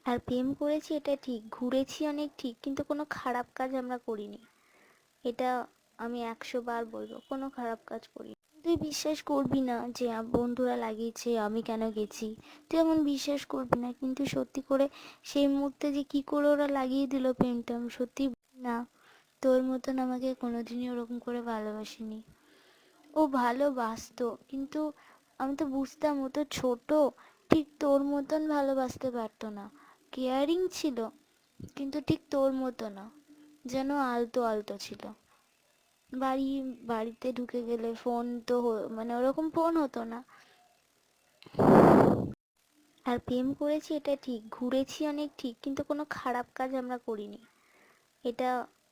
আর প্রেম করেছি এটা ঠিক, ঘুরেছি অনেক ঠিক, কিন্তু কোনো খারাপ কাজ আমরা করিনি। এটা আমি 100 বার বলবো, কোনো খারাপ কাজ করিনি। তুই বিশ্বাস করবি না যে বন্ধুরা লাগিয়েছে আমি কেন গেছি, তুই এমন বিশ্বাস করবি না, কিন্তু সত্যি করে সেই মুহূর্তে যে কি করে ওরা লাগিয়ে দিল প্রেমটা আমি সত্যি না। তোর মতন আমাকে কোনোদিনই ওরকম করে ভালোবাসেনি। ও ভালোবাসতো, কিন্তু আমি তো বুঝতাম ও তো ছোট, ঠিক তোর মতন ভালোবাসতে পারতো না। কেয়ারিং ছিল, কিন্তু ঠিক তোর মতো না, যেন আলতো আলতো ছিল। বাড়ি বাড়িতে ঢুকে গেলে ফোন তো মানে ওরকম ফোন হতো না। আর প্রেম করেছি এটা ঠিক, ঘুরেছি অনেক ঠিক, কিন্তু কোনো খারাপ কাজ আমরা করিনি। এটা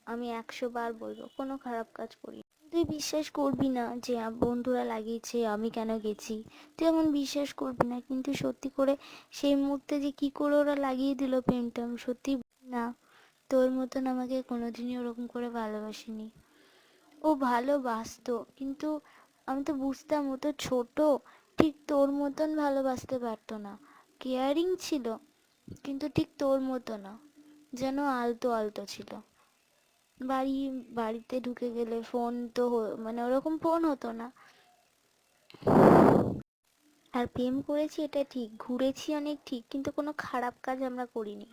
আমি 100 বার বলবো, কোনো খারাপ কাজ করিনি। তুই বিশ্বাস করবি না যে বন্ধুরা লাগিয়েছে আমি কেন গেছি, তুই এমন বিশ্বাস করবি না, কিন্তু সত্যি করে সেই মুহূর্তে যে কি করে ওরা লাগিয়ে দিল প্রেমটা আমি সত্যি না। তোর মতন আমাকে কোনোদিনই ওরকম করে ভালোবাসেনি। ও ভালোবাসতো, কিন্তু আমি তো বুঝতাম ও তো ছোট, ঠিক তোর মতন ভালোবাসতে পারতো না। কেয়ারিং ছিল, কিন্তু ঠিক তোর মতো না, যেন আলতো আলতো ছিল। বাড়ি বাড়িতে ঢুকে গেলে ফোন তো মানে ওরকম ফোন হতো না। আর প্রেম করেছি এটা ঠিক, ঘুরেছি অনেক ঠিক, কিন্তু কোনো খারাপ কাজ আমরা করিনি।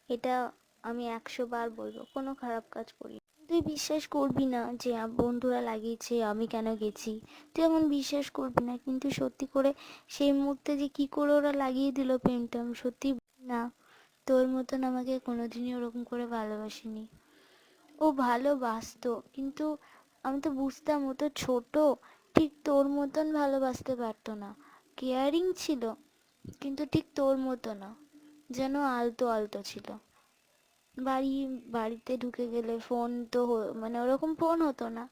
এটা আমি 100 বার বলবো, কোনো খারাপ কাজ করিনি। তুই বিশ্বাস করবি না যে বন্ধুরা লাগিয়েছে আমি কেন গেছি, তুই এমন বিশ্বাস করবি না, কিন্তু সত্যি করে সেই মুহূর্তে যে কি করে ওরা লাগিয়ে দিল প্রেমটা আমি সত্যি না। তোর মতন আমাকে কোনোদিনই ওরকম করে ভালোবাসেনি। ও ভালোবাসতো, কিন্তু আমি তো বুঝতাম ও তো ছোট, ঠিক তোর মতন ভালোবাসতে পারতো না। কেয়ারিং ছিল, কিন্তু ঠিক তোর মতো না, যেন আলতো আলতো ছিল। বাড়িতে ঢুকে গেলে ফোন তো মানে ওরকম ফোন হতো না।